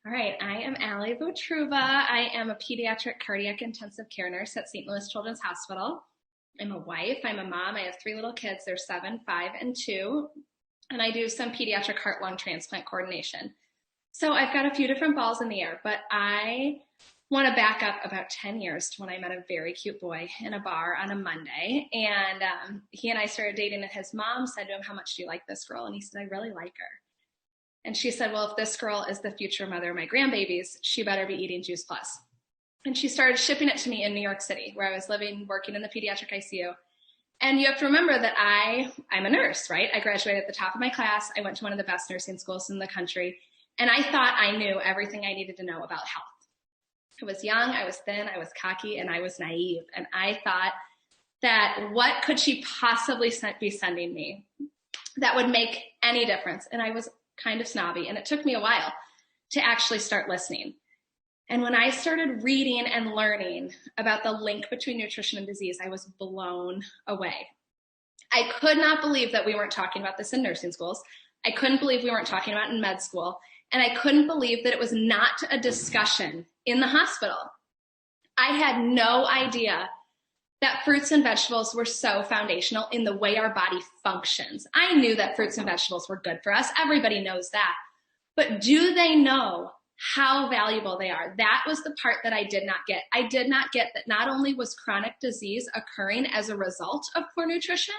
All right, I am Alison Votruba. I am a pediatric cardiac intensive care nurse at St. Louis Children's Hospital. I'm a wife, I'm a mom, I have 3 little kids. They're 7, 5, and 2. And I do some pediatric heart-lung transplant coordination. So I've got a few different balls in the air, but I want to back up about 10 years to when I met a very cute boy in a bar on a Monday. And he and I started dating, and his mom said to him, "How much do you like this girl?" And he said, "I really like her." And she said, "Well, if this girl is the future mother of my grandbabies, she better be eating Juice Plus." And she started shipping it to me in New York City, where I was living, working in the pediatric ICU. And you have to remember that I'm a nurse, right? I graduated at the top of my class. I went to one of the best nursing schools in the country. And I thought I knew everything I needed to know about health. I was young, I was thin, I was cocky, and I was naive. And I thought that what could she possibly be sending me that would make any difference? And I was kind of snobby, and it took me a while to actually start listening. And when I started reading and learning about the link between nutrition and disease, I was blown away. I could not believe that we weren't talking about this in nursing schools. I couldn't believe we weren't talking about it in med school. And I couldn't believe that it was not a discussion in the hospital. I had no idea that fruits and vegetables were so foundational in the way our body functions. I knew that fruits and vegetables were good for us. Everybody knows that. But do they know how valuable they are? That was the part that I did not get. I did not get that not only was chronic disease occurring as a result of poor nutrition,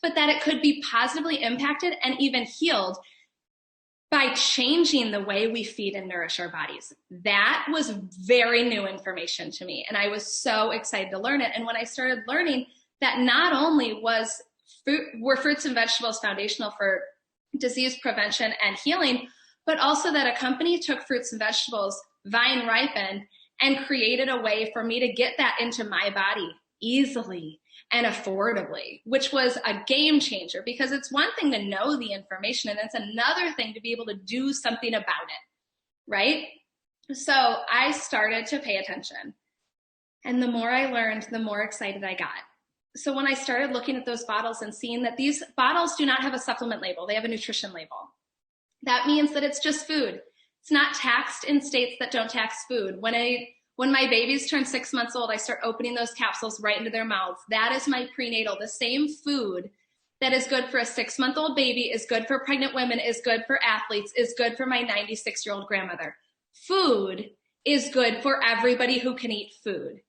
but that it could be positively impacted and even healed by changing the way we feed and nourish our bodies. That was very new information to me, and I was so excited to learn it. And when I started learning that not only were fruits and vegetables foundational for disease prevention and healing, but also that a company took fruits and vegetables, vine ripened, and created a way for me to get that into my body easily and affordably, which was a game changer, because it's one thing to know the information and it's another thing to be able to do something about it, right? So I started to pay attention. And the more I learned, the more excited I got. So when I started looking at those bottles and seeing that these bottles do not have a supplement label, they have a nutrition label. That means that it's just food. It's not taxed in states that don't tax food. When my babies turn 6 months old, I start opening those capsules right into their mouths. That is my prenatal. The same food that is good for a 6-month-old baby, is good for pregnant women, is good for athletes, is good for my 96-year-old grandmother. Food is good for everybody who can eat food.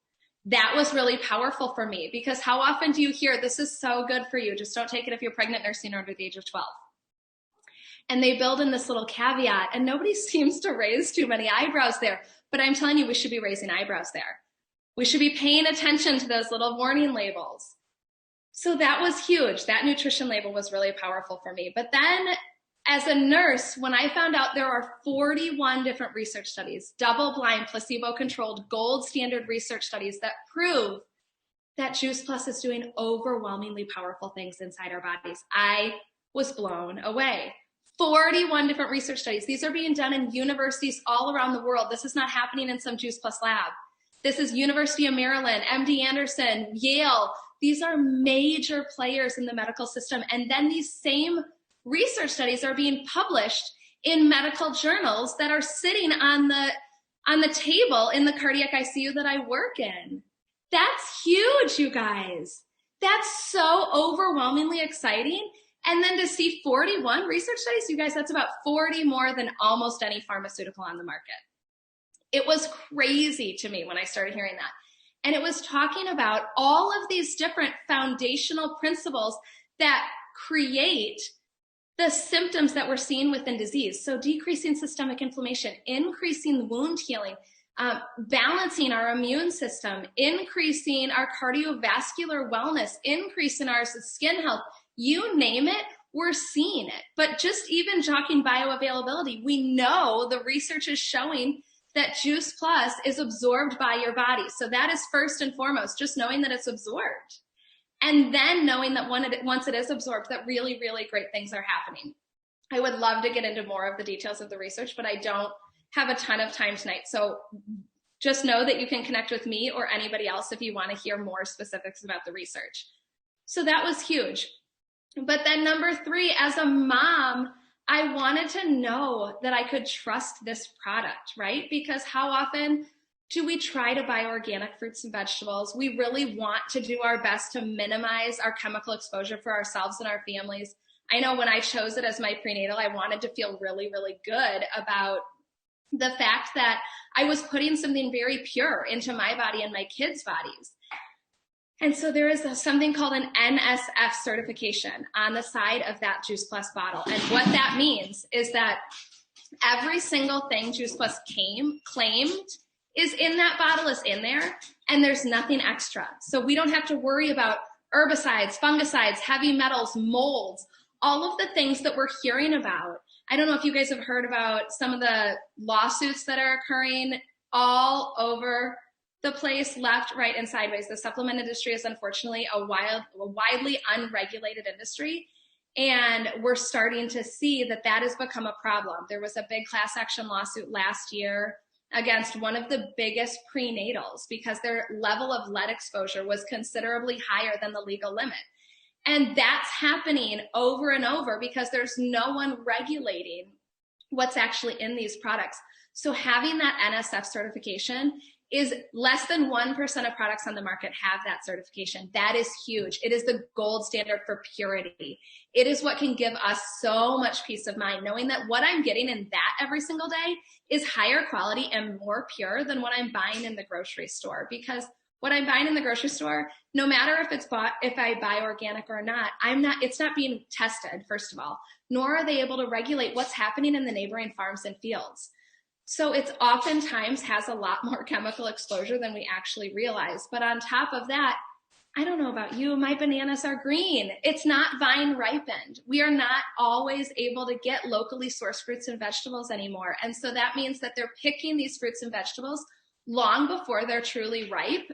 That was really powerful for me, because how often do you hear, "This is so good for you, just don't take it if you're pregnant, nursing, or under the age of 12. And they build in this little caveat, and nobody seems to raise too many eyebrows there. But I'm telling you, we should be raising eyebrows there. We should be paying attention to those little warning labels. So that was huge. That nutrition label was really powerful for me. But then as a nurse, when I found out there are 41 different research studies, double-blind, placebo-controlled, gold standard research studies that prove that Juice Plus is doing overwhelmingly powerful things inside our bodies, I was blown away. 41 different research studies. These are being done in universities all around the world. This is not happening in some Juice Plus lab. This is University of Maryland, MD Anderson, Yale. These are major players in the medical system. And then these same research studies are being published in medical journals that are sitting on the table in the cardiac ICU that I work in. That's huge, you guys. That's so overwhelmingly exciting. And then to see 41 research studies, you guys, that's about 40 more than almost any pharmaceutical on the market. It was crazy to me when I started hearing that. And it was talking about all of these different foundational principles that create the symptoms that we're seeing within disease. So decreasing systemic inflammation, increasing wound healing, balancing our immune system, increasing our cardiovascular wellness, increasing our skin health. You name it, we're seeing it. But just even talking bioavailability, we know the research is showing that Juice Plus is absorbed by your body. So that is first and foremost, just knowing that it's absorbed. And then knowing that once it is absorbed, that really, really great things are happening. I would love to get into more of the details of the research, but I don't have a ton of time tonight. So just know that you can connect with me or anybody else if you want to hear more specifics about the research. So that was huge. But then number 3, as a mom, I wanted to know that I could trust this product, right? Because how often do we try to buy organic fruits and vegetables? We really want to do our best to minimize our chemical exposure for ourselves and our families. I know when I chose it as my prenatal, I wanted to feel really, really good about the fact that I was putting something very pure into my body and my kids' bodies. And so there is something called an NSF certification on the side of that Juice Plus bottle. And what that means is that every single thing Juice Plus claimed is in that bottle is in there, and there's nothing extra. So we don't have to worry about herbicides, fungicides, heavy metals, molds, all of the things that we're hearing about. I don't know if you guys have heard about some of the lawsuits that are occurring all over the place, left, right, and sideways. The supplement industry is unfortunately a widely unregulated industry, and we're starting to see that that has become a problem. There was a big class action lawsuit last year against one of the biggest prenatals because their level of lead exposure was considerably higher than the legal limit. And that's happening over and over because there's no one regulating what's actually in these products. So having that NSF certification is less than 1% of products on the market have that certification. That is huge. It is the gold standard for purity. It is what can give us so much peace of mind, knowing that what I'm getting in that every single day is higher quality and more pure than what I'm buying in the grocery store. Because what I'm buying in the grocery store, no matter if I buy organic or not, it's not being tested, first of all, nor are they able to regulate what's happening in the neighboring farms and fields. So it's oftentimes has a lot more chemical exposure than we actually realize. But on top of that, I don't know about you, my bananas are green. It's not vine ripened. We are not always able to get locally sourced fruits and vegetables anymore. And so that means that they're picking these fruits and vegetables long before they're truly ripe,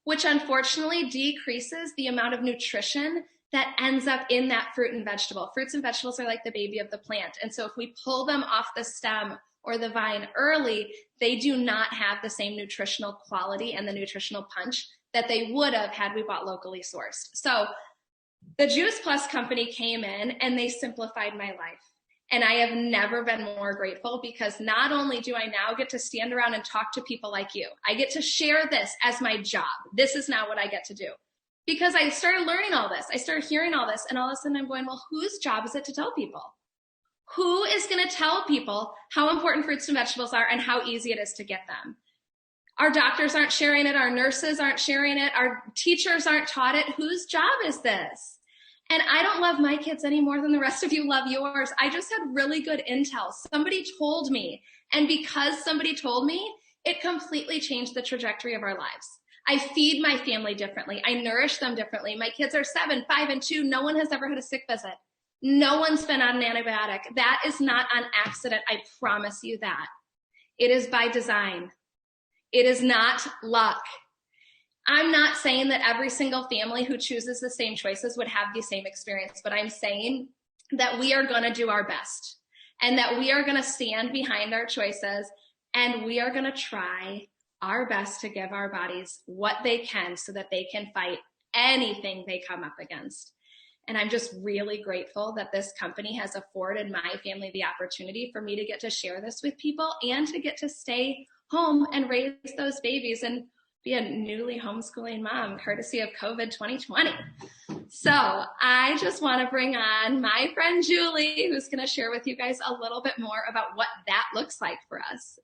which unfortunately decreases the amount of nutrition that ends up in that fruit and vegetable. Fruits and vegetables are like the baby of the plant. And so if we pull them off the stem or the vine early, they do not have the same nutritional quality and the nutritional punch that they would have had we bought locally sourced. So the Juice Plus company came in and they simplified my life. And I have never been more grateful because not only do I now get to stand around and talk to people like you, I get to share this as my job. This is now what I get to do. Because I started learning all this, I started hearing all this, and all of a sudden I'm going, well, whose job is it to tell people? Who is going to tell people how important fruits and vegetables are and how easy it is to get them? Our doctors aren't sharing it. Our nurses aren't sharing it. Our teachers aren't taught it. Whose job is this? And I don't love my kids any more than the rest of you love yours. I just had really good intel. Somebody told me. And because somebody told me, it completely changed the trajectory of our lives. I feed my family differently. I nourish them differently. My kids are 7, 5, and 2. No one has ever had a sick visit. No one's been on an antibiotic. That is not on accident. I promise you that. It is by design. It is not luck. I'm not saying that every single family who chooses the same choices would have the same experience, but I'm saying that we are going to do our best and that we are going to stand behind our choices and we are going to try our best to give our bodies what they can so that they can fight anything they come up against. And I'm just really grateful that this company has afforded my family the opportunity for me to get to share this with people and to get to stay home and raise those babies and be a newly homeschooling mom, courtesy of COVID 2020. So I just want to bring on my friend Julie, who's going to share with you guys a little bit more about what that looks like for us.